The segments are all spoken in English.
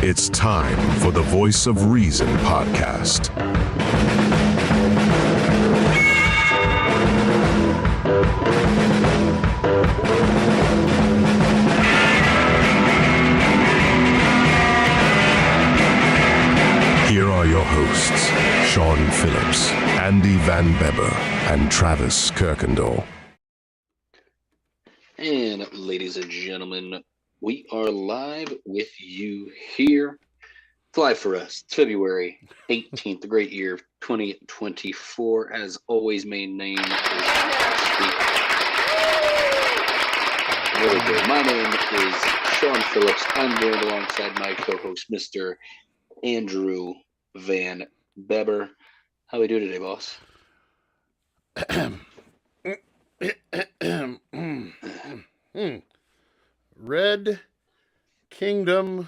It's time for the Voice of Reason podcast. Here are your hosts, Sean Phillips, Andy Van Beber, and Travis Kirkendall. And ladies and gentlemen, we are live with you here. It's live for us. It's February 18th, the great year of 2024. As always, main name is really good. My name is Sean Phillips. I'm joined alongside my co-host, Mr. Andrew Van Beber. How we do today, boss? Red Kingdom.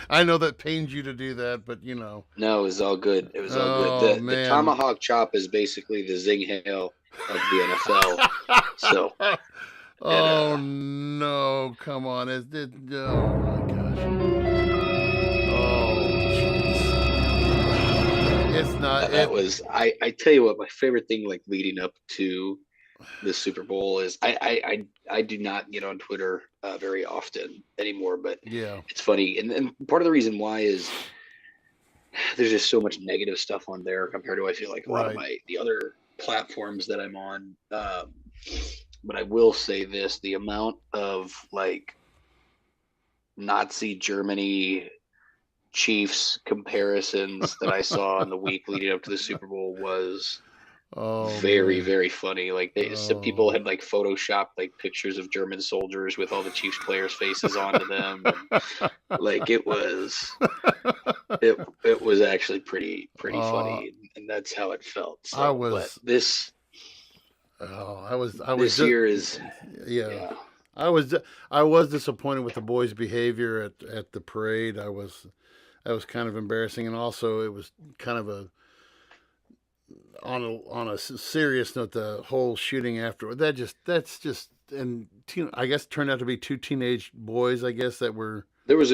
I know that pains you to do that, but you know. No, it was all good. It was all good. The tomahawk chop is basically the zing hail of the NFL. So. Oh no! Come on! Oh my gosh! Oh, jeez. It's not. I tell you what, my favorite thing, like leading up to the Super Bowl, is I do not get on Twitter very often anymore, but yeah, it's funny, and part of the reason why is there's just so much negative stuff on there compared to, I feel like, a lot of the other platforms that I'm on. But I will say this: the amount of like Nazi Germany Chiefs comparisons that I saw in the week leading up to the Super Bowl was very, very funny. Like some people had like photoshopped like pictures of German soldiers with all the Chiefs players' faces onto them. And, like it was actually pretty funny, and that's how it felt. So, this year is yeah. I was disappointed with the boys' behavior at the parade. That was kind of embarrassing, and also it was kind of on a serious note, the whole shooting afterward. And I guess turned out to be two teenage boys. I guess that were it was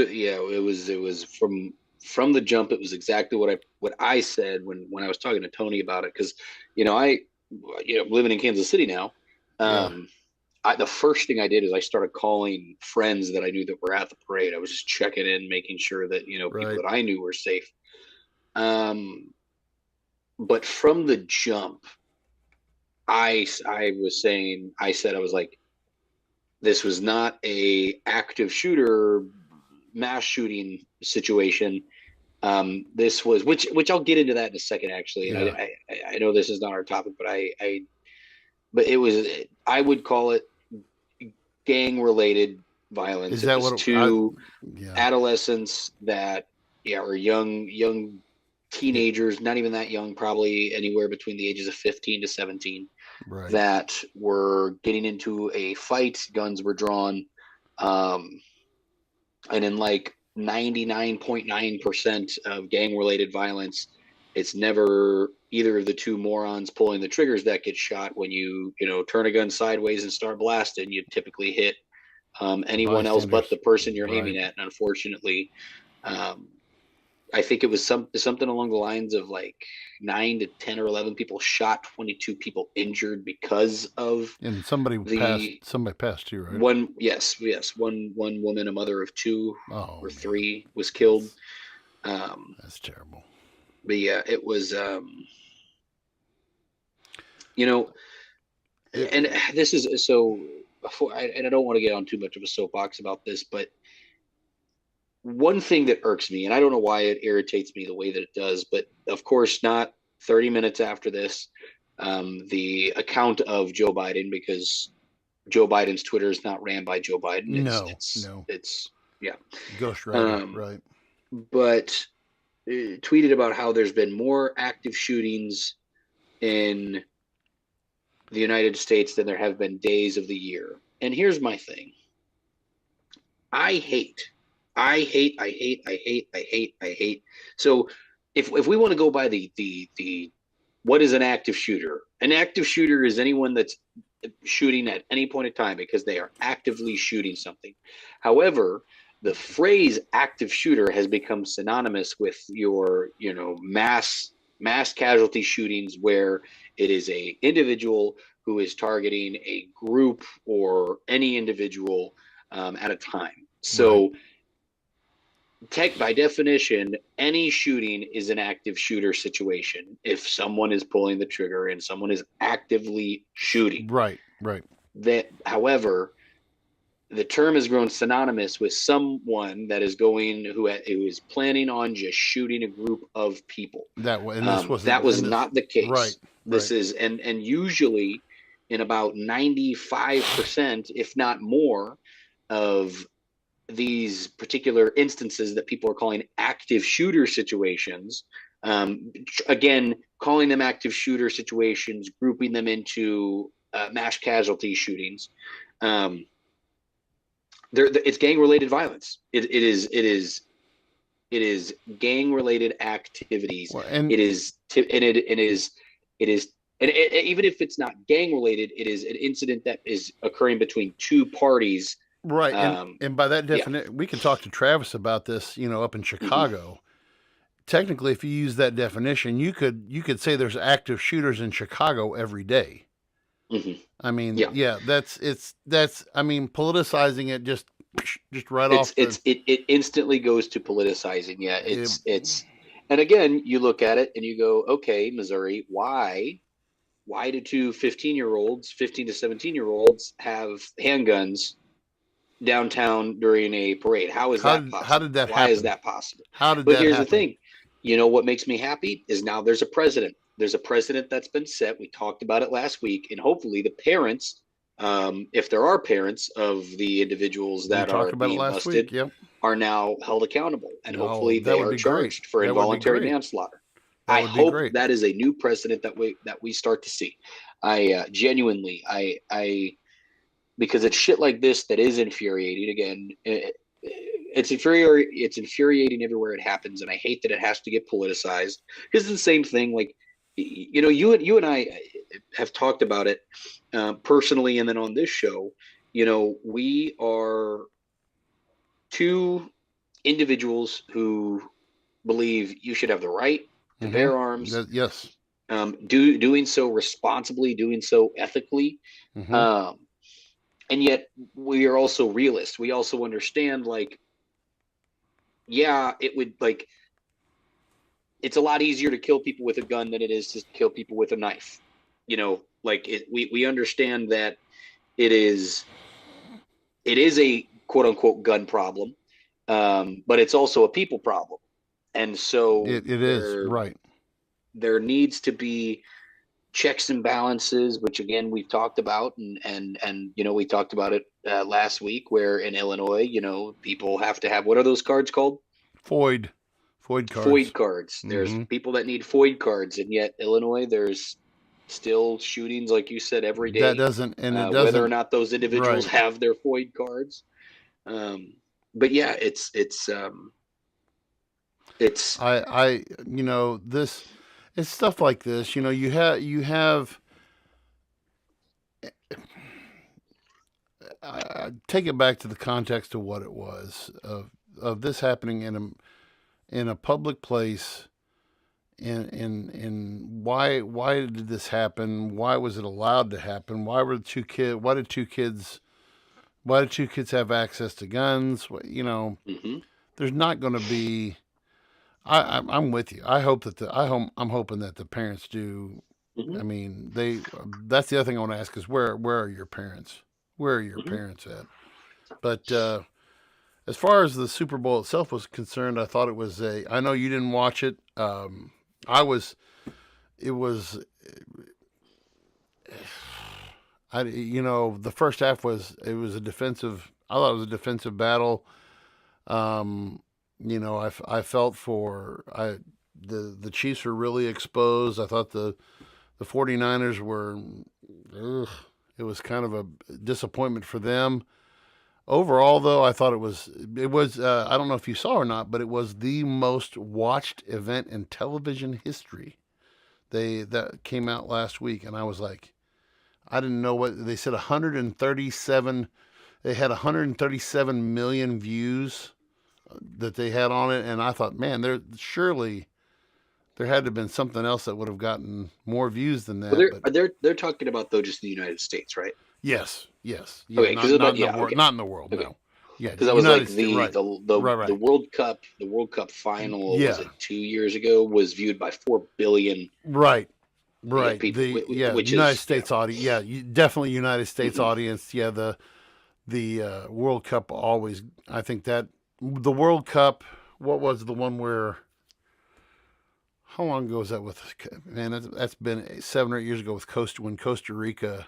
from the jump. It was exactly what I said when I was talking to Tony about it, because living in Kansas City now. The first thing I did is I started calling friends that I knew that were at the parade. I was just checking in, making sure that, people that I knew were safe. But from the jump, I was like, this was not a active shooter, mass shooting situation. This was, which I'll get into that in a second, actually. Yeah. I know this is not our topic, but but it was, I would call it gang-related violence. Is that adolescents that are young teenagers, not even that young, probably anywhere between the ages of 15 to 17, that were getting into a fight. Guns were drawn, and in like 99.9% of gang-related violence, it's never either of the two morons pulling the triggers that get shot. When you turn a gun sideways and start blasting, you typically hit anyone else but the person you're aiming at. And unfortunately, I think it was something along the lines of like 9 to 10 or 11 people shot, 22 people injured because of. And somebody passed too, right? One woman, a mother of two or three, was killed. That's terrible. But yeah, it was, and this is so. And I don't want to get on too much of a soapbox about this, but one thing that irks me, and I don't know why it irritates me the way that it does, but of course, not 30 minutes after this, the account of Joe Biden, because Joe Biden's Twitter is not ran by Joe Biden. It's ghostwriter, right? But tweeted about how there's been more active shootings in the United States than there have been days of the year. And here's my thing. I hate. So if we want to go by the what is an active shooter? An active shooter is anyone that's shooting at any point in time because they are actively shooting something. However, the phrase active shooter has become synonymous with your, mass casualty shootings where it is a individual who is targeting a group or any individual at a time. So by definition, any shooting is an active shooter situation if someone is pulling the trigger and someone is actively shooting. Right. However, the term has grown synonymous with someone that is who is planning on just shooting a group of people. That was not the case. Right. This is and usually in about 95%, if not more, of these particular instances that people are calling active shooter situations. Again, calling them active shooter situations, grouping them into mass casualty shootings. It's gang-related violence. It is gang-related activities. Well, even if it's not gang-related, it is an incident that is occurring between two parties. Right, and by that definition, we can talk to Travis about this. Up in Chicago, technically, if you use that definition, you could say there's active shooters in Chicago every day. I mean, that's politicizing it just right off. It instantly goes to politicizing. Yeah, it's and again, you look at it and you go, okay, Missouri, why do two 15 to 17-year-olds have handguns downtown during a parade? How is that possible? How did that happen? Why is that possible? But here's the thing. What makes me happy is now there's a president. There's a precedent that's been set. We talked about it last week, and hopefully the parents, if there are parents of the individuals that are being busted, are now held accountable, and hopefully they are charged for involuntary manslaughter. I hope that is a new precedent that we start to see. I genuinely, because it's shit like this that is infuriating. Again, it's infuriating everywhere it happens, and I hate that it has to get politicized. Because it's the same thing. Like, you and I have talked about it personally, and then on this show, we are two individuals who believe you should have the right to bear arms. Yes. Doing so responsibly, doing so ethically. And yet we are also realists. We also understand, it's a lot easier to kill people with a gun than it is to kill people with a knife. We understand that it is a quote unquote gun problem, but it's also a people problem. And so it is right. There needs to be checks and balances, which again we've talked about, and we talked about it last week, where in Illinois, people have to have, what are those cards called? FOID cards. FOID cards. There's people that need FOID cards, and yet Illinois, there's still shootings, like you said, every day. Whether or not those individuals have their FOID cards. But yeah, it's it's stuff like this. You have take it back to the context of what it was of this happening in a public place, and why did this happen? Why was it allowed to happen? Why did two kids have access to guns? There's not going to be. I'm with you. I'm hoping that the parents do. I mean, that's the other thing I want to ask is where are your parents? Where are your parents at? But as far as the Super Bowl itself was concerned, I thought it was I know you didn't watch it. The first half was a defensive. I thought it was a defensive battle. I felt the Chiefs were really exposed. I thought the 49ers were, it was kind of a disappointment for them. Overall, though, I thought it was, I don't know if you saw or not, but it was the most watched event in television history. That came out last week, and I was like, I didn't know what they said. 137. They had 137 million views that they had on it, and I thought, man, there had to have been something else that would have gotten more views than Well, that. But they're talking about though just the United States, right? yes, yeah, Okay, because not in the world, okay. not in the world, Okay. no. Yeah, Because I was United like States, right, right. the World Cup final, Yeah, was it 2 years ago, was viewed by 4 billion right, right. people, which United is States audience. Yeah, definitely United States mm-hmm. audience. Yeah, the World Cup always. I think that the World Cup. What was the one where? How long ago was that with? Man, that's been 7 or 8 years ago with when Costa Rica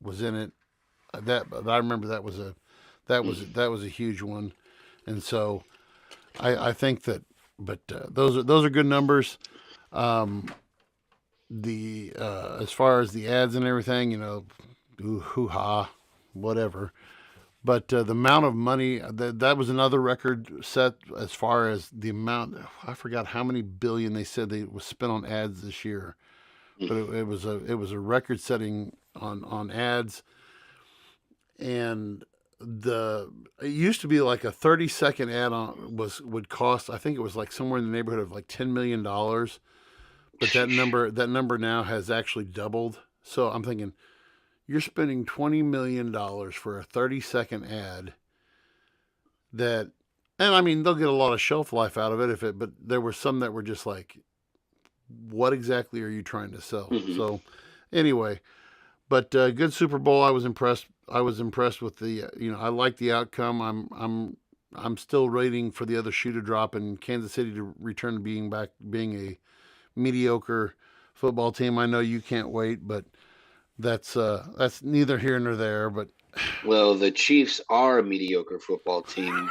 was in it. I remember that was a huge one, and so I think that. But those are good numbers. The as far as the ads and everything, hoo ha, whatever. But the amount of money that was another record set as far as the amount. I forgot how many billion they said they was spent on ads this year, but it was a record setting on ads, and it used to be like a 30-second ad would cost, I think it was like somewhere in the neighborhood of like $10 million, but that number now has actually doubled. So I'm thinking, you're spending $20 million for a 30-second ad and I mean, they'll get a lot of shelf life out of it but there were some that were just like, what exactly are you trying to sell? Mm-hmm. So anyway, but good Super Bowl. I was impressed with the, I like the outcome. I'm still waiting for the other shoe to drop and Kansas City to return to being a mediocre football team. I know you can't wait, but that's neither here nor there. But well, the Chiefs are a mediocre football team.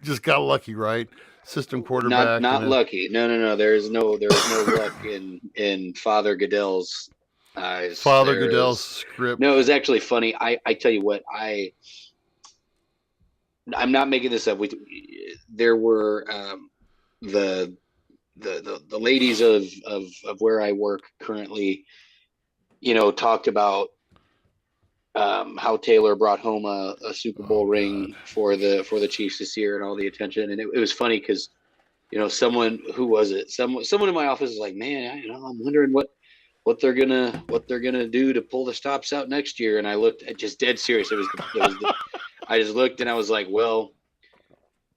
Just got lucky, right? System quarterback. Not lucky. No. There is no luck in Father Goodell's eyes. Goodell's script. No, it was actually funny. I tell you what, I'm not making this up. There were the ladies of where I work currently, talked about how Taylor brought home a Super Bowl ring for the Chiefs this year and all the attention. And it was funny because, someone, who was it? Someone in my office was like, man, I'm wondering what they're gonna do to pull the stops out next year. And I looked just dead serious. I just looked and I was like, well,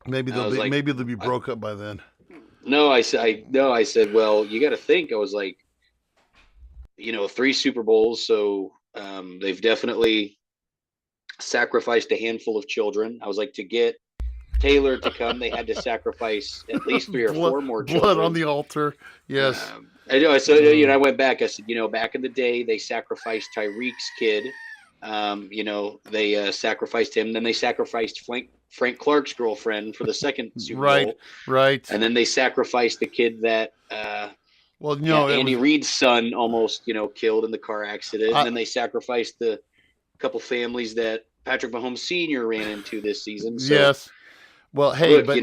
maybe they'll be broke up by then. No, I said, well, you got to think. I was like, 3 Super Bowls, so they've definitely sacrificed a handful of children. I was like, to get Taylor to come, they had to sacrifice at least 3 or 4 more children. Blood on the altar. Yes. I know. So I went back. I said, back in the day, they sacrificed Tyreek's kid. They sacrificed him. Then they sacrificed Frank Clark's girlfriend for the second Super Bowl. Right. And then they sacrificed the kid that Andy Reid's son almost, killed in the car accident. And then they sacrificed the couple families that Patrick Mahomes Sr. ran into this season. So, yes. Well, hey, look, but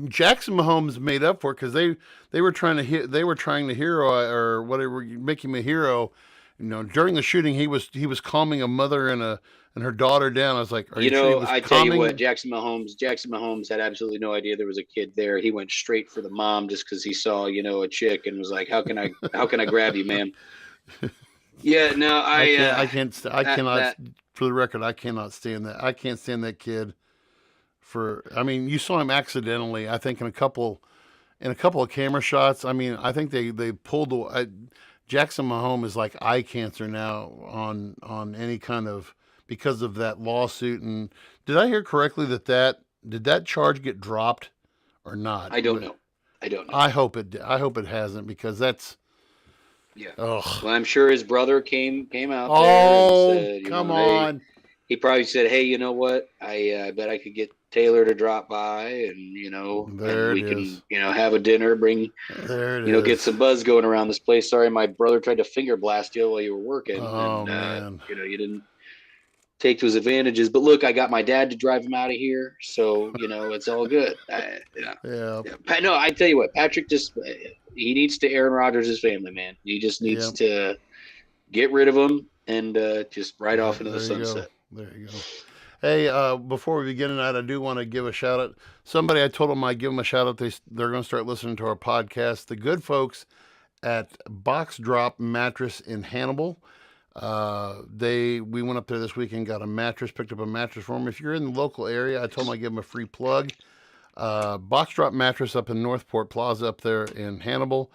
Jackson Mahomes made up for it because they were trying to hero or whatever, make him a hero. During the shooting, he was calming a mother and her daughter down. I was like, tell you what, Jackson Mahomes had absolutely no idea there was a kid there. He went straight for the mom just because he saw, a chick and was like, how can I grab you, ma'am? Yeah, no, I cannot. For the record, I cannot stand that. I can't stand that kid. You saw him accidentally, I think, in a couple of camera shots. I mean, I think they pulled Jackson Mahomes is like eye cancer now on any kind of, because of that lawsuit. And did I hear correctly did that charge get dropped or not? I don't know. I hope it hasn't, because that's. Yeah. Ugh. Well, I'm sure his brother came out there and said, come on. He probably said, "Hey, you know what? I bet I could get Taylor to drop by, and we can have a dinner, bring get some buzz going around this place. Sorry, my brother tried to finger blast you while you were working. Oh, man. You didn't take to his advantages. But look, I got my dad to drive him out of here, so it's all good. Yeah. No, I tell you what, Patrick he needs to Aaron Rodgers' family, man. He just needs to get rid of them and just ride off into the sunset. There you go. Hey, before we begin tonight, I do want to give a shout out. Somebody, I told them I'd give them a shout out. They're going to start listening to our podcast. The good folks at Box Drop Mattress in Hannibal. We went up there this weekend, got a mattress, picked up a mattress for them. If you're in the local area, I told them I'd give them a free plug. Box Drop Mattress up in Northport Plaza up there in Hannibal.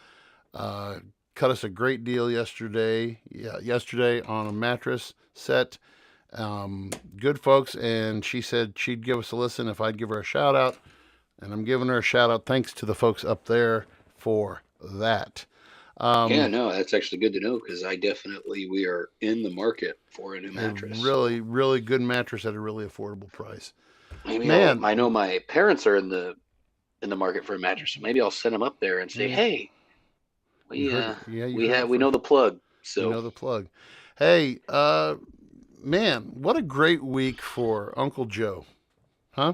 Cut us a great deal yesterday on a mattress set. Good folks, and she said she'd give us a listen if I'd give her a shout out, and I'm giving her a shout out. Thanks to the folks up there for that. Yeah, no, that's actually good to know because we are in the market for a new mattress. Really, really good mattress at a really affordable price. Maybe I know my parents are in the market for a mattress, so maybe I'll send them up there and say, "Hey, we know the plug." So you know the plug. Hey, man, what a great week for Uncle Joe, huh?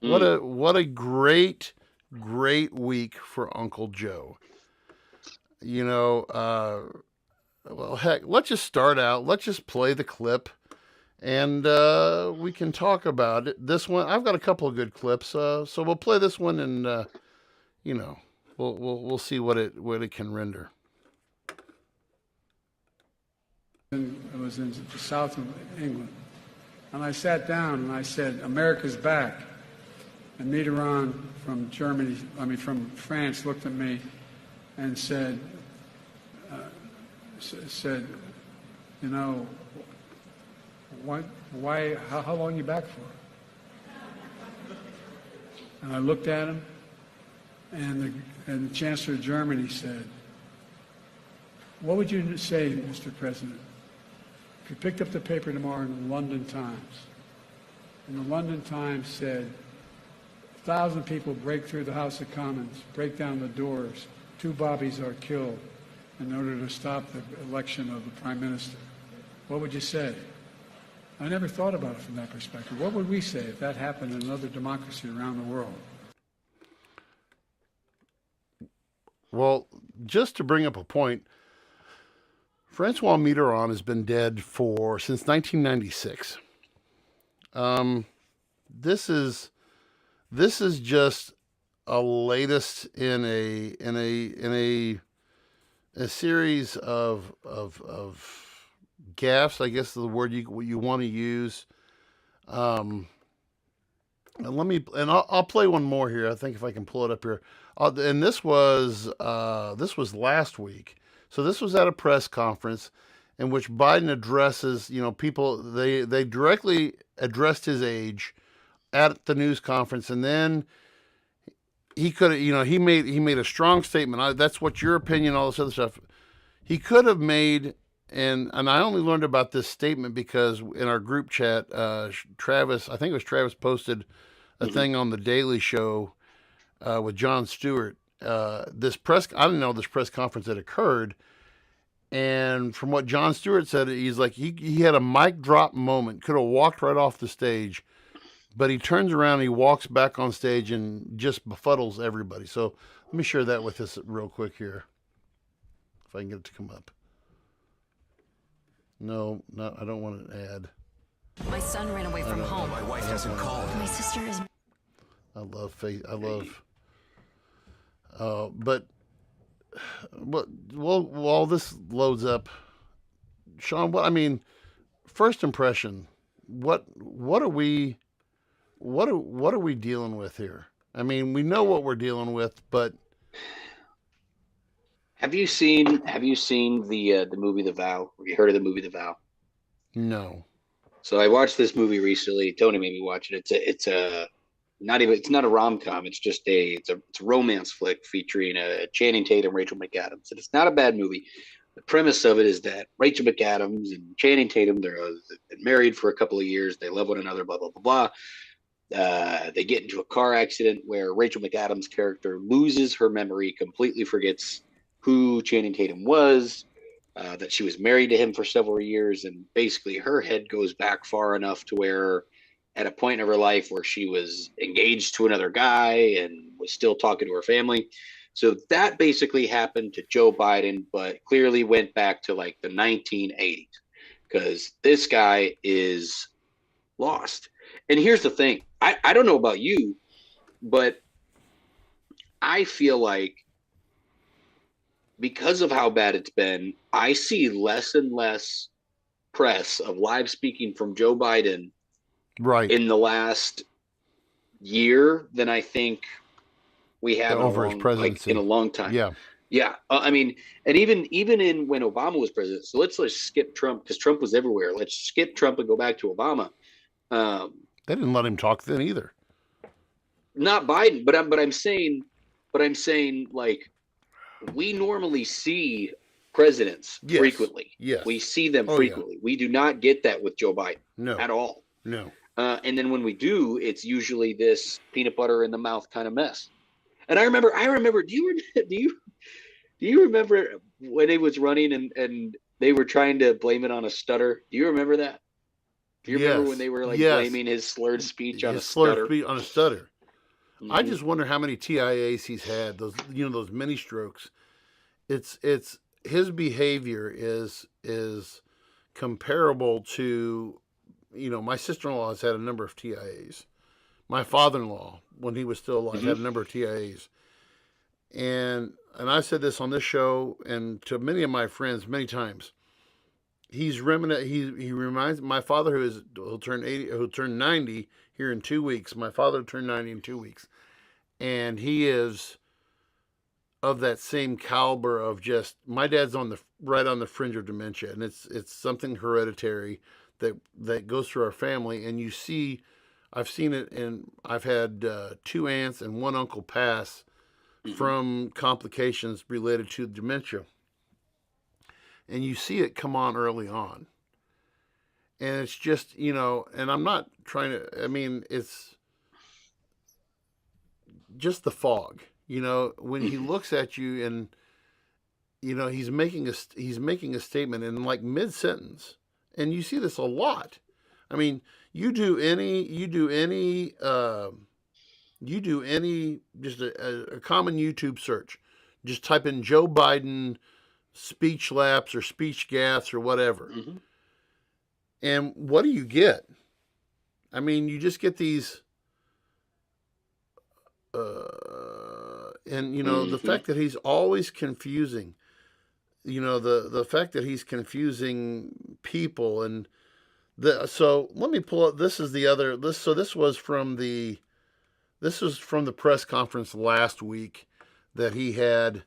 What a great week for Uncle Joe. You know, well, heck, let's just start out. Let's just play the clip, and we can talk about it. This one, I've got a couple of good clips, so we'll play this one, and you know, we'll see what it can render. It was in the south of England, and I sat down and I said, "America's back." And Mitterrand from France, looked at me and said, "You know, why? How long are you back for?" And I looked at him, and the Chancellor of Germany said, "What would you say, Mr. President, if you picked up the paper tomorrow in the London Times, and the London Times said, 1,000 people break through the House of Commons, break down the doors, 2 bobbies are killed in order to stop the election of the Prime Minister," what would you say? I never thought about it from that perspective. What would we say if that happened in another democracy around the world? Well, just to bring up a point, Francois Mitterrand has been dead since 1996. This is just a latest in a series of gaffes, I guess is the word you want to use. And I'll play one more here. I think if I can pull it up here. And this was last week. So this was at a press conference in which Biden addresses, people, they directly addressed his age at the news conference, and then he could have, he made a strong statement. That's what your opinion, all this other stuff. He could have made, and I only learned about this statement because in our group chat, Travis posted a thing on the Daily Show with Jon Stewart. I didn't know this press conference had occurred. And from what Jon Stewart said, he's like, he had a mic drop moment, could have walked right off the stage, but he turns around and he walks back on stage and just befuddles everybody. So let me share that with us real quick here. If I can get it to come up. No, I don't want an ad. My son ran away from home. My wife hasn't called. My sister is... But while this loads up, Sean, first impression, what are we dealing with here? We know what we're dealing with, but have you seen the movie The Vow? Have you heard of the movie The Vow? No. So I watched this movie recently. Tony made me watch it. It's not a rom-com. It's a romance flick featuring Channing Tatum, Rachel McAdams, and it's not a bad movie. The premise of it is that Rachel McAdams and Channing Tatum, they're been married for a couple of years. They love one another. Blah blah blah blah. They get into a car accident where Rachel McAdams' character loses her memory, completely forgets who Channing Tatum was, that she was married to him for several years, and basically her head goes back far enough to where, at a point in her life where she was engaged to another guy and was still talking to her family, So that basically happened to Joe Biden, but clearly went back to like the 1980s because this guy is lost. And here's the thing. I don't know about you, but I feel like because of how bad it's been, I see less and less press of live speaking from Joe Biden in the last year than I think we have over his presidency. in a long time. Yeah. Yeah. I mean, and even in when Obama was president, so let's skip Trump because Trump was everywhere. Let's skip Trump and go back to Obama. They didn't let him talk then either. Not Biden, but I'm saying like we normally see presidents frequently. Yes. We see them frequently. Yeah. We do not get that with Joe Biden at all. No. And then when we do, it's usually this peanut butter in the mouth kind of mess. And I remember. Do you remember when he was running and they were trying to blame it on a stutter? Do you remember that? Do you remember when they were like blaming his slurred speech on a stutter? Mm-hmm. I just wonder how many TIAs he's had. Those mini strokes. It's his behavior is comparable to, my sister-in-law has had a number of TIAs. My father-in-law, when he was still alive, had a number of TIAs. And I said this on this show and to many of my friends many times. He reminds my father who'll turn 90 here in 2 weeks. My father will turn 90 in 2 weeks. And he is of that same caliber of just, my dad's right on the fringe of dementia, and it's something hereditary that goes through our family. And you see, I've seen it, and I've had 2 aunts and 1 uncle pass from complications related to dementia. And you see it come on early on. And it's just, and I'm not trying to, it's just the fog, when he looks at you and, he's making a statement in like mid-sentence. And you see this a lot. I mean, you do any just a common YouTube search, just type in Joe Biden speech lapse or speech gaffes or whatever. Mm-hmm. And what do you get? I mean, you just get these, the fact that he's always confusing, the fact that he's confusing people and so let me pull up, this was from the press conference last week that he had,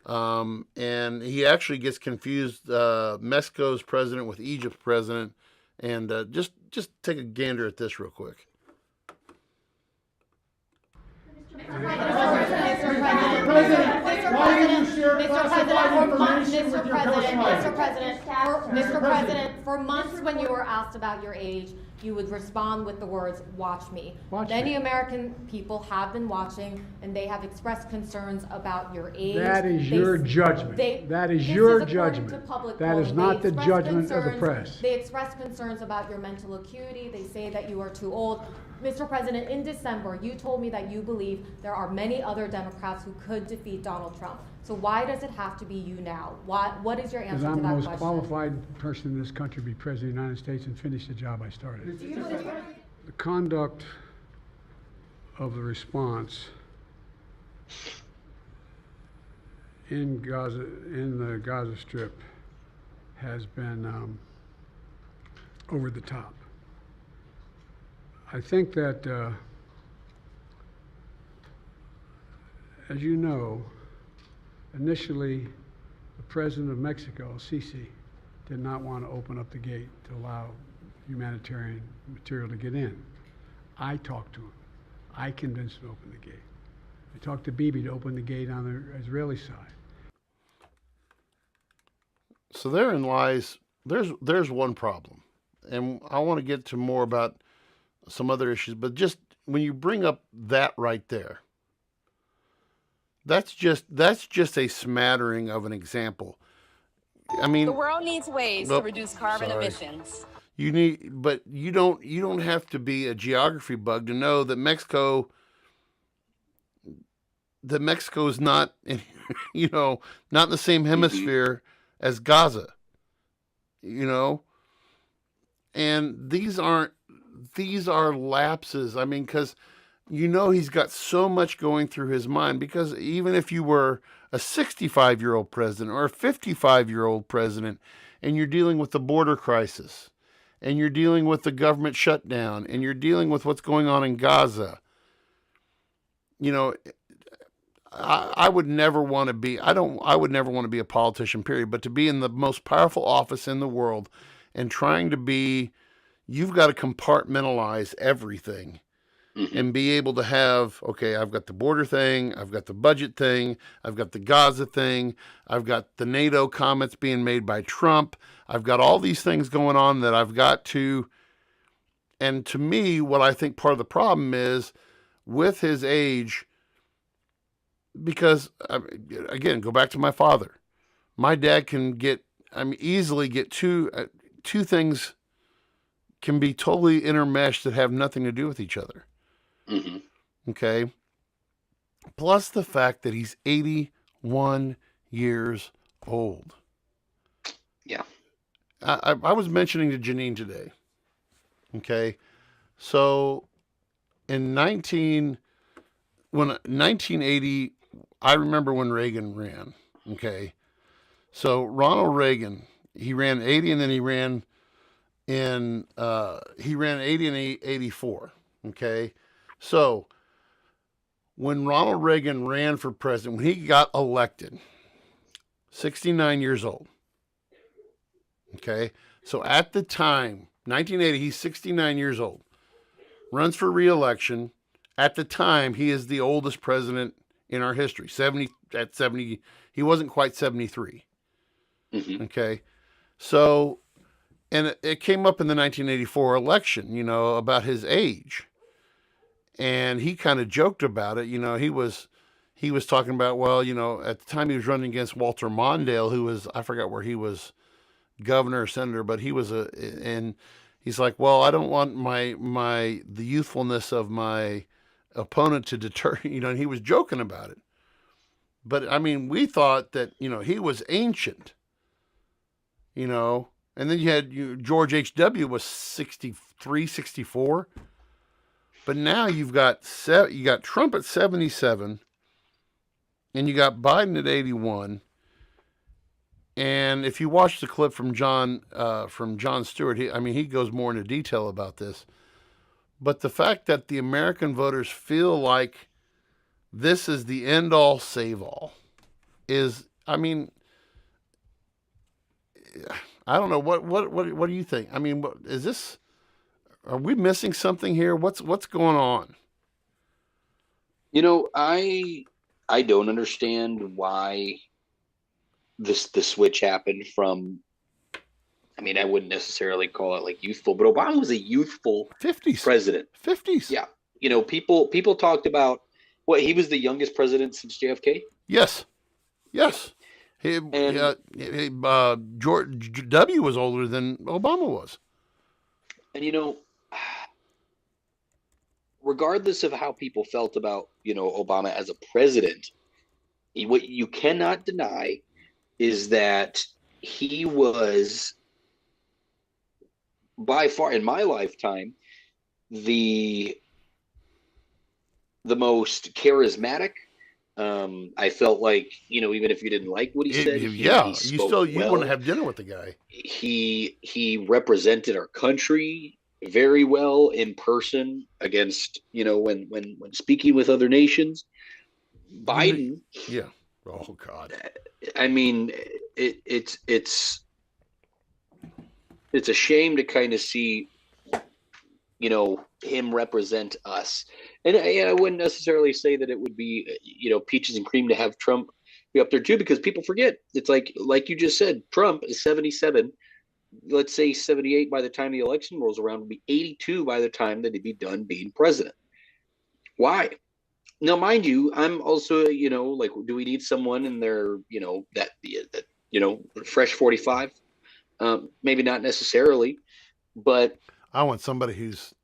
and he actually gets confused, Mexico's president with Egypt's president. And just take a gander at this real quick. Mr. President, for months when you were asked about your age, you would respond with the words, watch me. Many American people have been watching, and they have expressed concerns about your age. That is your judgment. That is your judgment. That is not the judgment of the press. They express concerns about your mental acuity. They say that you are too old. Mr. President, in December, you told me that you believe there are many other Democrats who could defeat Donald Trump. So why does it have to be you now? What is your answer to that question? Because I'm the most qualified person in this country to be President of the United States and finish the job I started. The conduct of the response in the Gaza Strip has been over the top. I think that, as you know, initially, the president of Mexico, Sisi, did not want to open up the gate to allow humanitarian material to get in. I talked to him. I convinced him to open the gate. I talked to Bibi to open the gate on the Israeli side. So therein lies, there's one problem. And I want to get to more about some other issues, but just when you bring up that right there, that's just a smattering of an example. I mean, the world needs ways to reduce carbon emissions. But you don't have to be a geography bug to know that Mexico that Mexico is not, not in the same hemisphere as Gaza, and these are lapses. I mean, because he's got so much going through his mind, because even if you were a 65-year-old president or a 55-year-old president and you're dealing with the border crisis and you're dealing with the government shutdown and you're dealing with what's going on in Gaza, I would never want to be, I would never want to be a politician, period, but to be in the most powerful office in the world and trying to be, you've got to compartmentalize everything and be able to have, okay, I've got the border thing, I've got the budget thing, I've got the Gaza thing, I've got the NATO comments being made by Trump, I've got all these things going on that I've got to, and to me, what I think part of the problem is with his age, because, again, go back to my father. My dad can easily get two things can be totally intermeshed that have nothing to do with each other. Okay. Plus the fact that he's 81 years old. Yeah. I was mentioning to Janine today. Okay. So in 1980, I remember when Reagan ran. Okay. So Ronald Reagan, he ran 80 and then he ran 80 and 84. Okay. So when Ronald Reagan ran for president, when he got elected, 69 years old. Okay. So at the time, 1980, he's 69 years old, runs for re-election. At the time, he is the oldest president in our history. 70, he wasn't quite 73. Okay. So, and it came up in the 1984 election, about his age. And he kind of joked about it. He was talking about, well, at the time he was running against Walter Mondale, who was, I forgot where he was, governor or senator, but he was and he's like, well, I don't want the youthfulness of my opponent to deter, and he was joking about it. But I mean, we thought that, he was ancient, and then you had George H.W. was 63, 64. But now you got Trump at 77, and you got Biden at 81. And if you watch the clip from Jon Stewart, he goes more into detail about this. But the fact that the American voters feel like this is the end-all, save-all is, I don't know. What do you think? Is this? Are we missing something here? What's going on? I don't understand why the switch happened from. I wouldn't necessarily call it like youthful, but Obama was a youthful 50s president. 50s. Yeah. People talked about what he was the youngest president since JFK. Yes. George W. was older than Obama was. And regardless of how people felt about, Obama as a president, what you cannot deny is that he was by far in my lifetime the most charismatic. I felt like, even if you didn't like what he said, you want to have dinner with the guy. He represented our country very well in person against, when speaking with other nations. Biden. Yeah. Oh God. It's a shame to kind of see, him represent us. And I wouldn't necessarily say that it would be, peaches and cream to have Trump be up there too, because people forget. It's like you just said, Trump is 77. Let's say 78 by the time the election rolls around, will be 82 by the time that he'd be done being president. Why? Now, mind you, I'm also, do we need someone in there, that fresh 45? Maybe not necessarily, but I want somebody who's,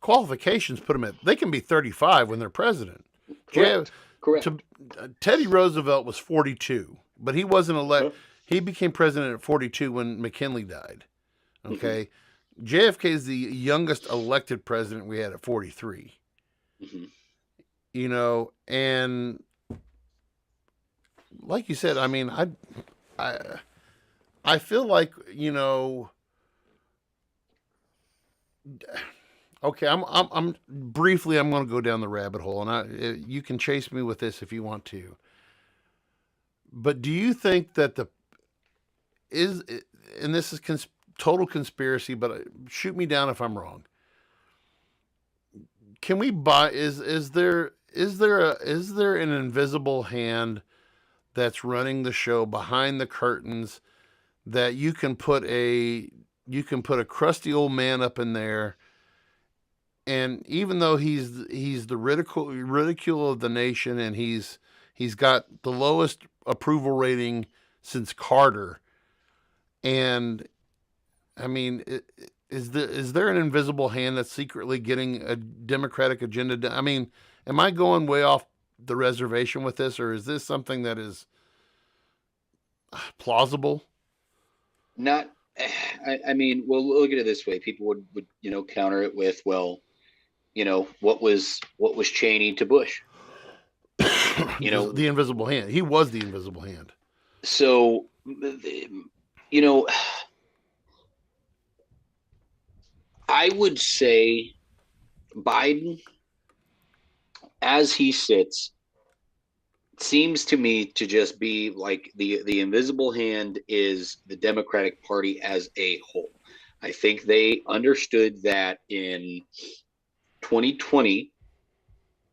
qualifications put them they can be 35 when they're president. Correct. Teddy Roosevelt was 42, but he wasn't elected. He became president at 42 when McKinley died. Okay. JFK is the youngest elected president we had at 43. You know, and like you said, I mean, I feel like, you know, okay, I'm briefly, I'm going to go down the rabbit hole, and you can chase me with this if you want to. But do you think that and this is total conspiracy, but shoot me down if I'm wrong. Can we buy? Is there an invisible hand that's running the show behind the curtains that you can put a crusty old man up in there, and even though he's the ridicule of the nation, and he's got the lowest approval rating since Carter, and I mean, is there an invisible hand that's secretly getting a Democratic agenda done? I mean, am I going way off the reservation with this, or is this something that is plausible? Not, I mean, well, look at it this way. People would you know, counter it with, well, you know, what was Cheney to Bush? You know, the invisible hand. He was the invisible hand. So, you know, I would say Biden, as he sits, seems to me to just be like the invisible hand is the Democratic Party as a whole. I think they understood that in 2020,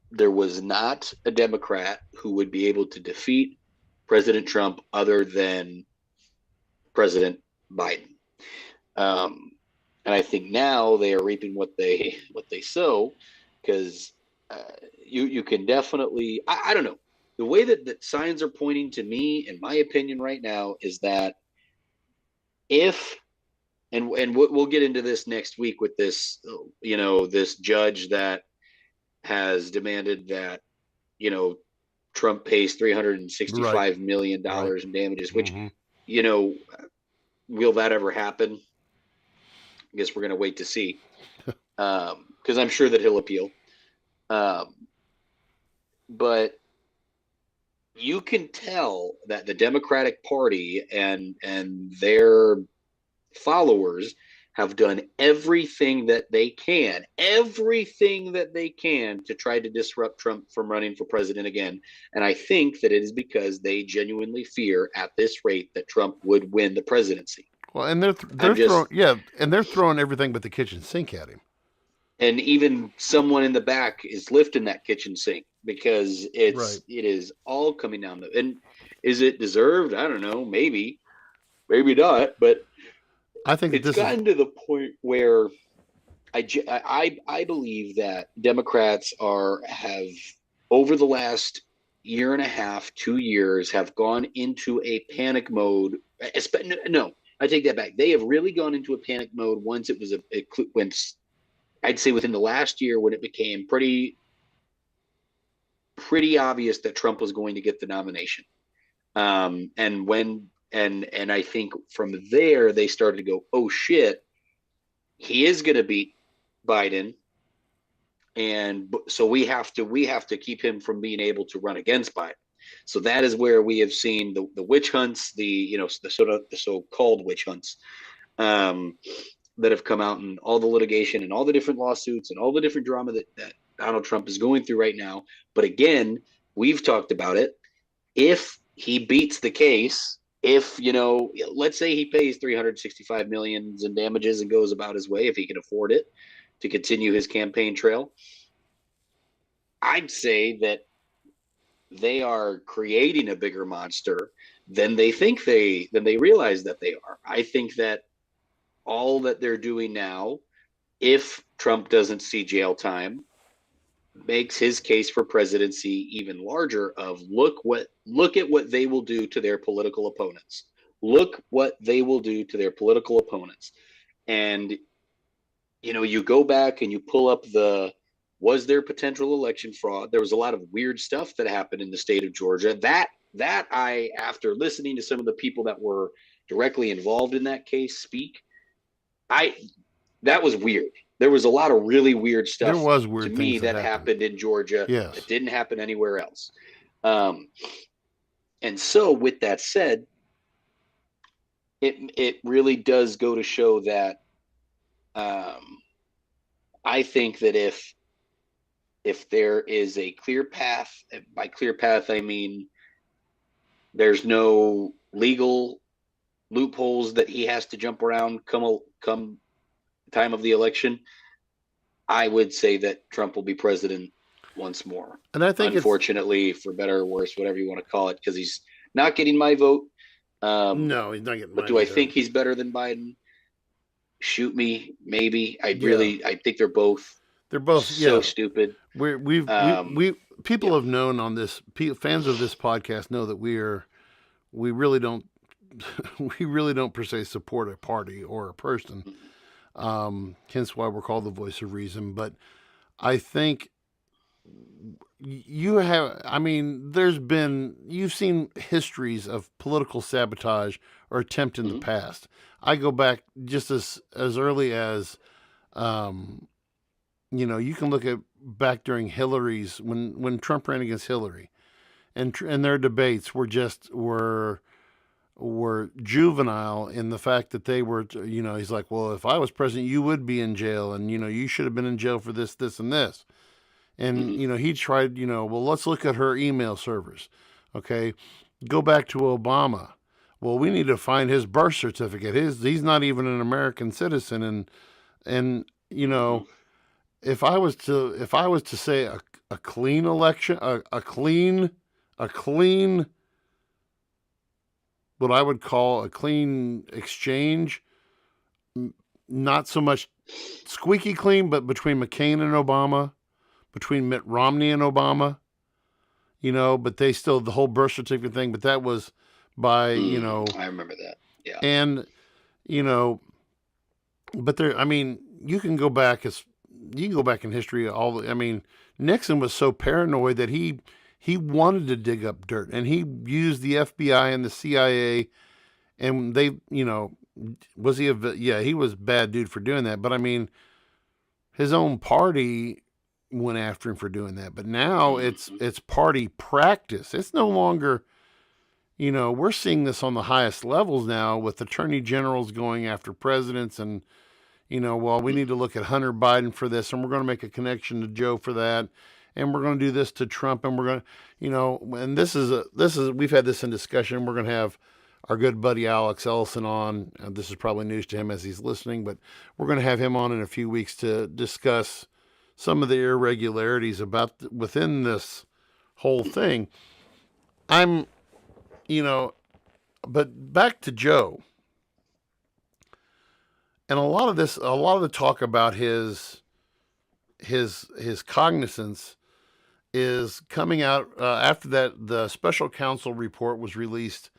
there was not a Democrat who would be able to defeat President Trump other than President Biden. And I think now they are reaping what they sow, because you can definitely, I don't know, the way that signs are pointing to me, in my opinion right now, is that if, and we'll get into this next week with this, you know, this judge that has demanded that, you know, Trump pays $365 million in damages, which, you know, will that ever happen? I guess we're going to wait to see, because I'm sure that he'll appeal. But you can tell that the Democratic Party and their followers have done everything that they can to try to disrupt Trump from running for president again. And I think that it is because they genuinely fear at this rate that Trump would win the presidency. Well, and they're throwing everything but the kitchen sink at him. And even someone in the back is lifting that kitchen sink, because it is all coming down. And is it deserved? I don't know. Maybe not. But I think it's gotten to the point where I believe that Democrats have over the last year and a half, 2 years, have gone into a panic mode. No, I take that back. They have really gone into a panic mode once it was when, I'd say, within the last year, when it became pretty obvious that Trump was going to get the nomination. And I think from there they started to go, oh shit, he is going to beat Biden, and so we have to keep him from being able to run against Biden. So that is where we have seen the witch hunts, the so-called witch hunts, that have come out, and all the litigation and all the different lawsuits and all the different drama that Donald Trump is going through right now. But again, we've talked about it. If he beats the case, if, you know, let's say he pays $365 million in damages and goes about his way, if he can afford it, to continue his campaign trail, I'd say that they are creating a bigger monster than they realize that they are. I think that all that they're doing now, if Trump doesn't see jail time, makes his case for presidency even larger. Of look at what they will do to their political opponents. Look what they will do to their political opponents. And, you know, you go back and you pull up the Was there potential election fraud? There was a lot of weird stuff that happened in the state of Georgia. That I, after listening to some of the people that were directly involved in that case speak, that was weird. There was a lot of really weird stuff There was weird to things me that happened in Georgia Yes. that didn't happen anywhere else. And so with that said, it really does go to show that I think that if there is a clear path, by clear path I mean there's no legal loopholes that he has to jump around come time of the election, I would say that Trump will be president once more. And I think, unfortunately, for better or worse, whatever you want to call it, because he's not getting my vote. No, he's not getting. But do I think he's better than Biden? Shoot me, maybe. I think they're both. They're both so stupid. We people have known on this. Fans of this podcast know that we really don't per se support a party or a person. Hence why we're called the voice of reason. But I think you've seen histories of political sabotage or attempt in the past. I go back just as early as, you can look at back during Hillary's, when Trump ran against Hillary, and their debates were juvenile in the fact that they were, he's like, well, if I was president, you would be in jail, and, you should have been in jail for this, this, and this. And, he tried, well, let's look at her email servers. Okay. Go back to Obama. Well, we need to find his birth certificate. He's not even an American citizen. And, if I was to say a clean election, a clean, what I would call a clean exchange, not so much squeaky clean, but between McCain and Obama, between Mitt Romney and Obama, but they still, the whole birth certificate thing, but that was by, I remember that. Yeah. And, but you can go back in history. Nixon was so paranoid that he wanted to dig up dirt, and he used the FBI and the CIA, and they, was he he was a bad dude for doing that. But his own party went after him for doing that. But now it's party practice. It's no longer, we're seeing this on the highest levels now with attorney generals going after presidents and, well, we need to look at Hunter Biden for this, and we're going to make a connection to Joe for that, and we're going to do this to Trump, and we're going to, and this is we've had this in discussion. We're going to have our good buddy Alex Ellison on. This is probably news to him as he's listening, but we're going to have him on in a few weeks to discuss some of the irregularities within this whole thing. But back to Joe. And a lot of the talk about his cognizance is coming out after that the special counsel report was released.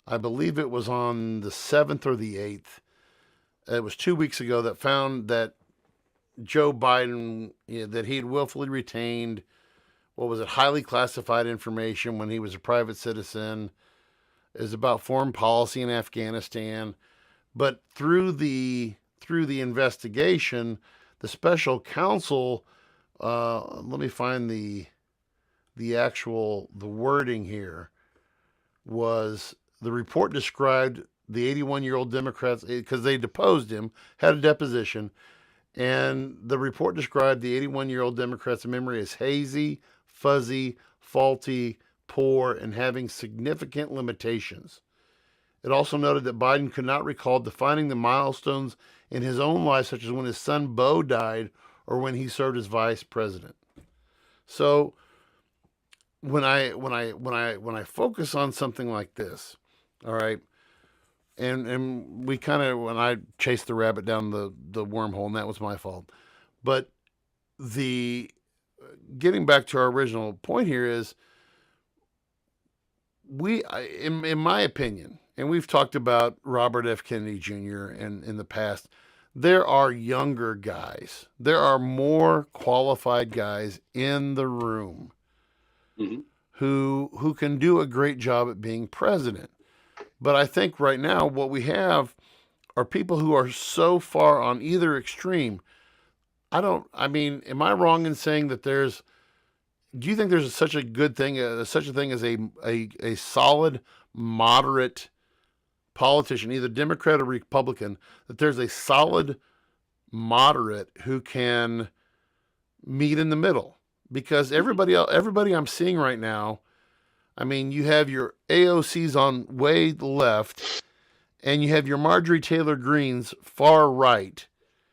I believe it was on the 7th or the 8th. It was 2 weeks ago that found that Joe Biden, that he had willfully retained, highly classified information when he was a private citizen. It was about foreign policy in Afghanistan. But through the investigation, the special counsel, let me find the wording here, was the report described the 81-year-old Democrats, because they deposed him, had a deposition, and the report described the 81-year-old Democrat's memory as hazy, fuzzy, faulty, poor, and having significant limitations. It also noted that Biden could not recall defining the milestones in his own life, such as when his son Beau died or when he served as vice president. So when I focus on something like this, all right, and we kind of, when I chased the rabbit down the wormhole, and that was my fault. But getting back to our original point here is, in my opinion, and we've talked about Robert F. Kennedy Jr. in the past, there are younger guys. There are more qualified guys in the room Mm-hmm. who can do a great job at being president. But I think right now what we have are people who are so far on either extreme. I mean, am I wrong in saying that do you think there's such a good thing, such a thing as a solid, moderate politician, either Democrat or Republican, that there's a solid moderate who can meet in the middle? Because everybody I'm seeing right now, I mean, you have your AOCs on way left, and you have your Marjorie Taylor Greenes far right.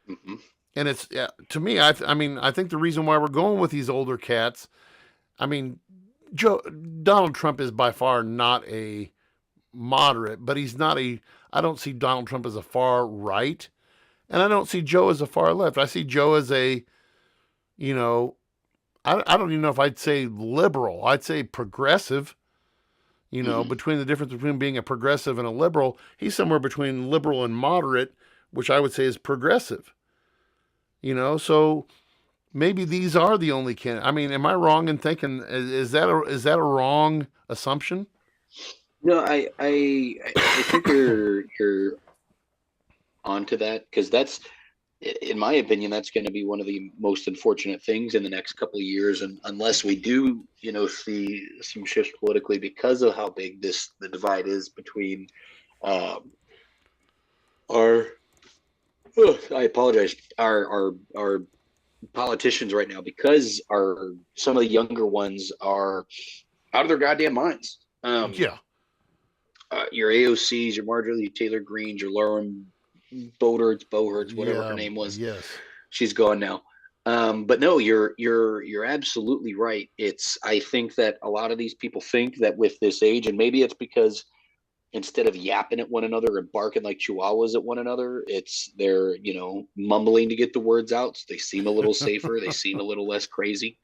Mm-hmm. And it's, to me, I mean, I think the reason why we're going with these older cats, I mean, Donald Trump is by far not a moderate, but I don't see Donald Trump as a far right, and I don't see Joe as a far left. I see Joe as I don't even know if I'd say liberal. I'd say progressive. Between the difference between being a progressive and a liberal, he's somewhere between liberal and moderate, which I would say is progressive. So maybe these are the only candidates. I mean, am I wrong in thinking is that a wrong assumption? No, I think you're onto that, because that's, in my opinion, that's going to be one of the most unfortunate things in the next couple of years, and unless we do, see some shifts politically because of how big the divide is between our I apologize, our politicians right now, because some of the younger ones are out of their goddamn minds. Your AOCs, your Marjorie Taylor Greenes, your Lauren Boeberts, whatever her name was. Yes, she's gone now. But no, you're absolutely right. I think that a lot of these people think that with this age, and maybe it's because instead of yapping at one another and barking like chihuahuas at one another, they're mumbling to get the words out, so they seem a little safer. They seem a little less crazy.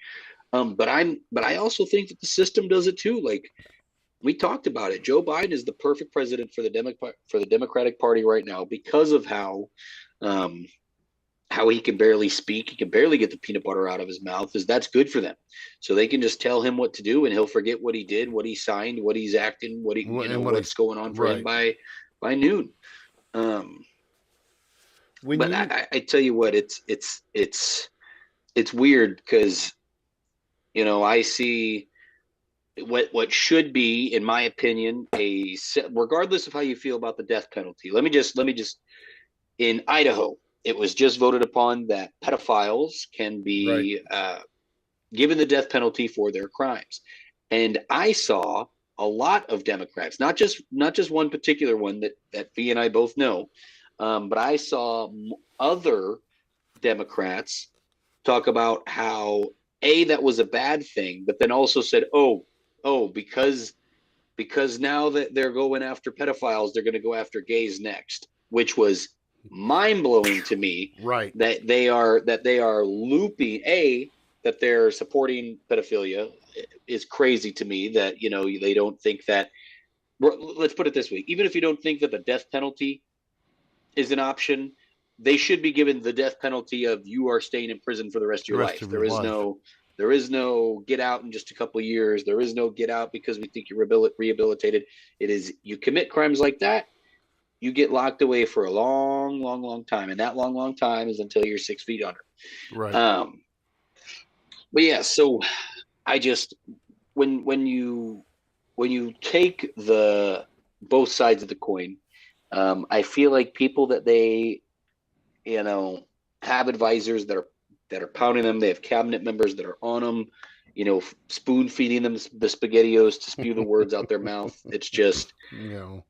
But I also think that the system does it too. Like, we talked about it. Joe Biden is the perfect president for the Democratic Party right now because of how he can barely speak. He can barely get the peanut butter out of his mouth. That's good for them. So they can just tell him what to do, and he'll forget what he did, what he signed, what he's acting, what's going on for him by noon. I tell you what, it's weird because I see what should be, in my opinion, regardless of how you feel about the death penalty. Let me just in Idaho, it was just voted upon that pedophiles can be given the death penalty for their crimes. And I saw a lot of Democrats, not just one particular one that V and I both know, but I saw other Democrats talk about how that was a bad thing, but then also said, because now that they're going after pedophiles, they're going to go after gays next, which was mind-blowing to me. Right. That they are looping, that they're supporting pedophilia is crazy to me. That they don't think that. Let's put it this way: even if you don't think that the death penalty is an option, they should be given the death penalty of you are staying in prison for the rest of your life. There is no get out in just a couple of years. There is no get out because we think you're rehabilitated. It is, you commit crimes like that, you get locked away for a long, long, long time. And that long, long time is until you're 6 feet under. Right. But yeah, so I just, when you take the both sides of the coin, I feel like people that they, have advisors that are pounding them. They have cabinet members that are on them, spoon feeding them the SpaghettiOs to spew the words out their mouth. It's just, that's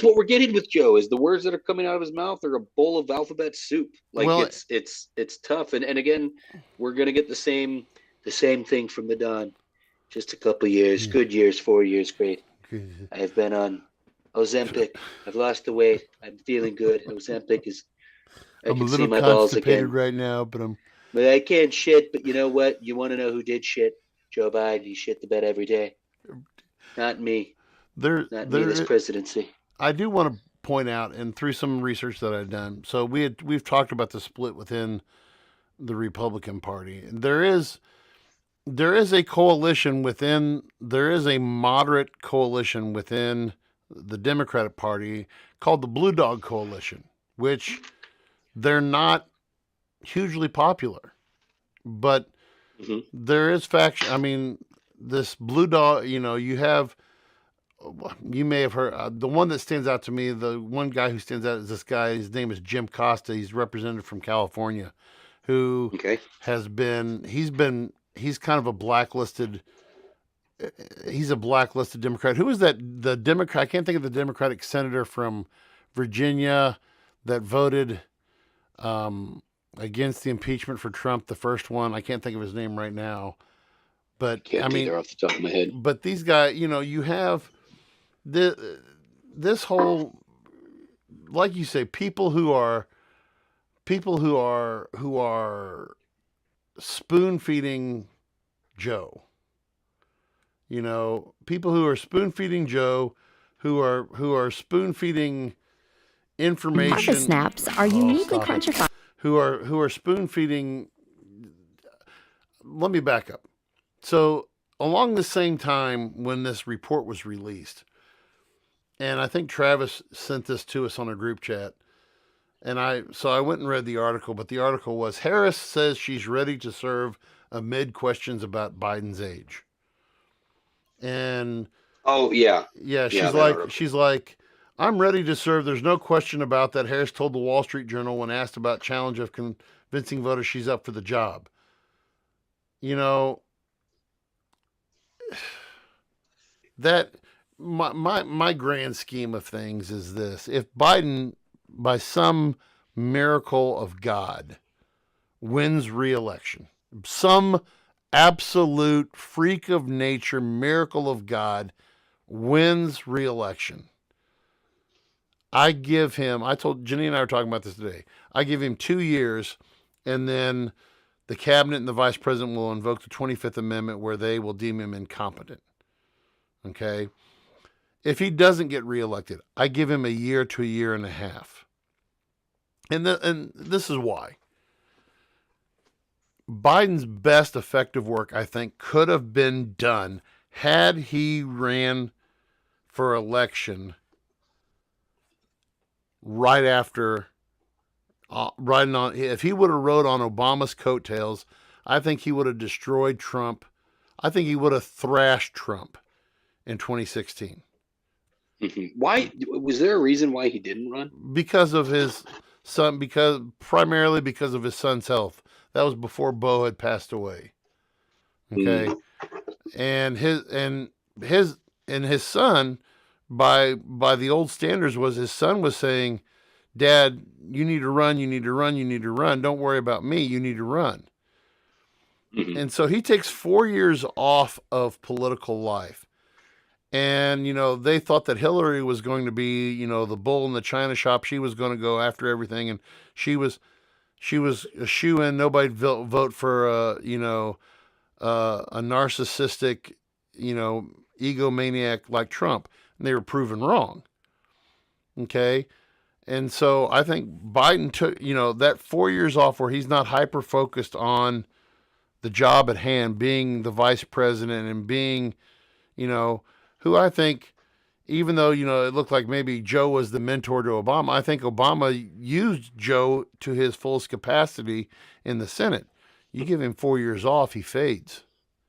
what we're getting with Joe, is the words that are coming out of his mouth are a bowl of alphabet soup. Like, it's tough. And again, we're going to get the same thing from the Don. Just a couple of years, good years, 4 years, great. I've been on Ozempic. I've lost the weight. I'm feeling good. Ozempic is. I'm a little constipated right now, but I can't shit. But you know what? You want to know who did shit? Joe Biden. He shit the bed every day. Not me. Not me. This presidency. I do want to point out, and through some research that I've done, so we've talked about the split within the Republican Party. There is a coalition within. There is a moderate coalition within the Democratic Party called the Blue Dog Coalition, which they're not hugely popular, but there is faction. I mean, this Blue Dog. You may have heard the one that stands out to me. The one guy who stands out is this guy. His name is Jim Costa. He's representative from California, who he's kind of a blacklisted. He's a blacklisted Democrat. Who is that? The Democrat. I can't think of the Democratic senator from Virginia that voted against the impeachment for Trump. The first one. I can't think of his name right now. But I mean, off the top of my head. But these guys, you have this whole, like you say, people who are spoon feeding Joe. People who are spoon feeding Joe, who are spoon feeding information. Harvest snaps are uniquely crunchy. Who are spoon feeding. Let me back up. So along the same time when this report was released, and I think Travis sent this to us on a group chat, and I went and read the article, but the article was Harris says she's ready to serve amid questions about Biden's age. And she's like, I'm ready to serve. There's no question about that. Harris told the Wall Street Journal when asked about challenge of convincing voters she's up for the job. That my grand scheme of things is this: if Biden, by some miracle of God, wins re-election, some absolute freak of nature miracle of God wins re-election, I told Jenny and I were talking about this today, I give him 2 years, and then the cabinet and the vice president will invoke the 25th Amendment where they will deem him incompetent. Okay? If he doesn't get reelected, I give him a year to a year and a half. And this is why. Biden's best effective work, I think, could have been done had he ran for election right after, if he would have rode on Obama's coattails, I think he would have destroyed Trump. I think he would have thrashed Trump in 2016. Why was there a reason why he didn't run? Because of his son, primarily because of his son's health. That was before Bo had passed away. Okay. And his son, by the old standards, his son was saying, Dad, you need to run, you need to run, you need to run. Don't worry about me, you need to run. And so he takes 4 years off of political life. And, they thought that Hillary was going to be, the bull in the china shop. She was going to go after everything. And she was a shoo-in. Nobody'd vote for, a narcissistic, egomaniac like Trump. And they were proven wrong. Okay. And so I think Biden took, that 4 years off where he's not hyper-focused on the job at hand, being the vice president and being, who I think, even though, it looked like maybe Joe was the mentor to Obama, I think Obama used Joe to his fullest capacity in the Senate. You give him 4 years off, he fades.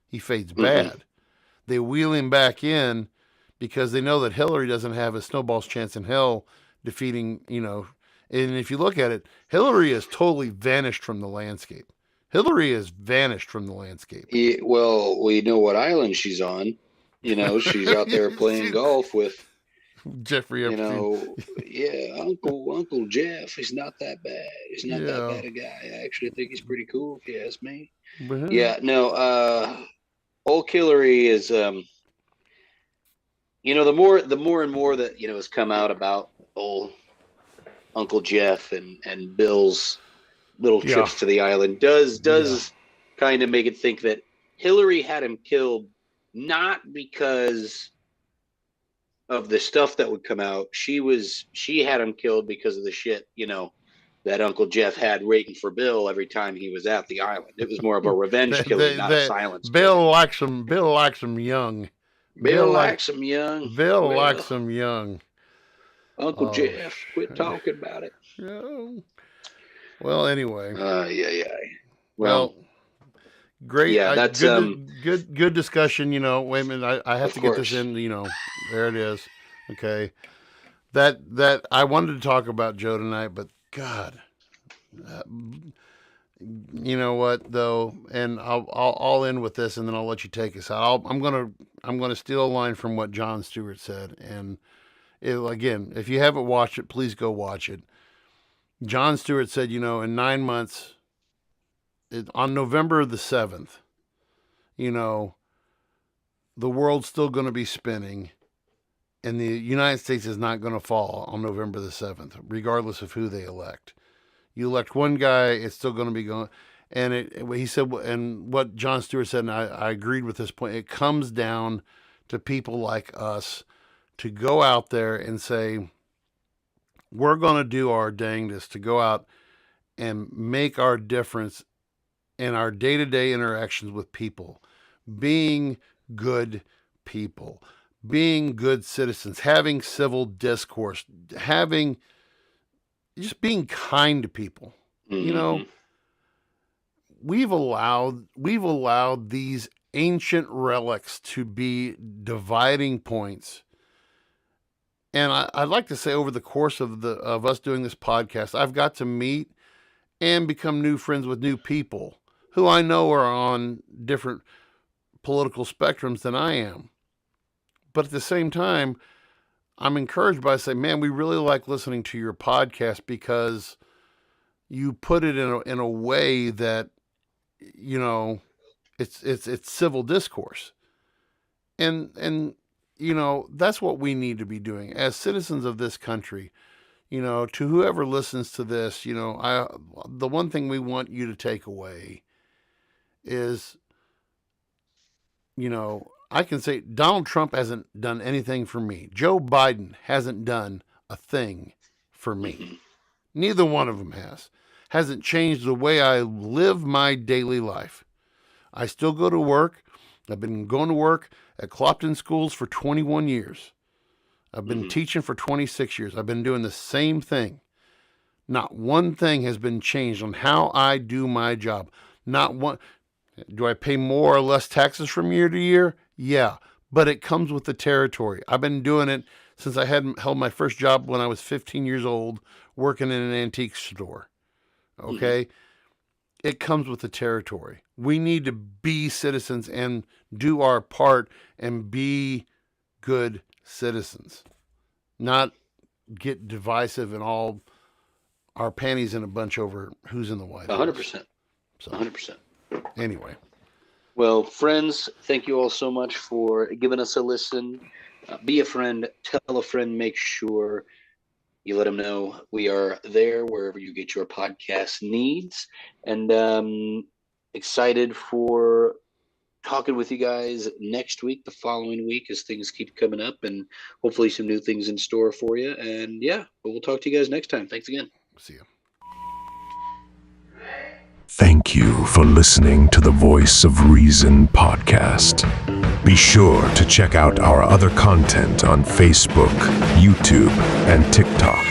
He fades bad. They wheel him back in because they know that Hillary doesn't have a snowball's chance in hell defeating, and if you look at it, Hillary has totally vanished from the landscape. Hillary has vanished from the landscape. Yeah, well, we know what island she's on. She's out there playing golf with Jeffrey Epstein. Uncle Jeff. He's not that bad. He's not that bad a guy. I actually think he's pretty cool, if you ask me. Old Hillary is, the more and more that, has come out about old Uncle Jeff and Bill's little trips to the island does kind of make it think that Hillary had him killed not because of the stuff that would come out, she had him killed because of the shit, that Uncle Jeff had waiting for Bill every time he was at the island. It was more of a revenge killing, not a silence Bill killing. likes him. Bill likes him young. Bill likes him young. Bill likes him young. Uncle Jeff, quit talking about it. Yeah. Well, anyway. Yeah. Well, great. Yeah, that's good discussion. Wait a minute. I have to get this in. There it is. Okay. That I wanted to talk about Joe tonight, but God, you know what though, and I'll end with this, and then I'll let you take us out. I'm gonna steal a line from what Jon Stewart said, and again, if you haven't watched it, please go watch it. Jon Stewart said, in 9 months, on November the 7th, the world's still going to be spinning, and the United States is not going to fall on November the 7th, regardless of who they elect. You elect one guy, it's still going to be going. And he said, and what Jon Stewart said, and I agreed with this point, it comes down to people like us to go out there and say, we're going to do our dangest to go out and make our difference in our day-to-day interactions with people, being good people, being good citizens, having civil discourse, just being kind to people. Mm-hmm. We've allowed these ancient relics to be dividing points. And I'd like to say, over the course of us doing this podcast, I've got to meet and become new friends with new people who I know are on different political spectrums than I am. But at the same time, I'm encouraged by saying, man, we really like listening to your podcast because you put it in a way that, it's civil discourse. And that's what we need to be doing as citizens of this country. To whoever listens to this, the one thing we want you to take away is, I can say Donald Trump hasn't done anything for me. Joe Biden hasn't done a thing for me. Neither one of them hasn't changed the way I live my daily life. I still go to work. I've been going to work at Clopton Schools for 21 years. I've been teaching for 26 years. I've been doing the same thing. Not one thing has been changed on how I do my job. Not one. Do I pay more or less taxes from year to year? Yeah, but it comes with the territory. I've been doing it since I held my first job when I was 15 years old, working in an antique store. Okay? It comes with the territory. We need to be citizens and do our part and be good citizens. Not get divisive and all our panties in a bunch over who's in the White House. 100%. So, 100%. Anyway. Well, friends, thank you all so much for giving us a listen. Be a friend. Tell a friend. Make sure you let them know we are there wherever you get your podcast needs. And excited for talking with you guys next week, the following week, as things keep coming up, and hopefully some new things in store for you. And yeah, but we'll talk to you guys next time. Thanks again. See you. Thank you for listening to the Voice of Reason podcast. Be sure to check out our other content on Facebook, YouTube, and TikTok.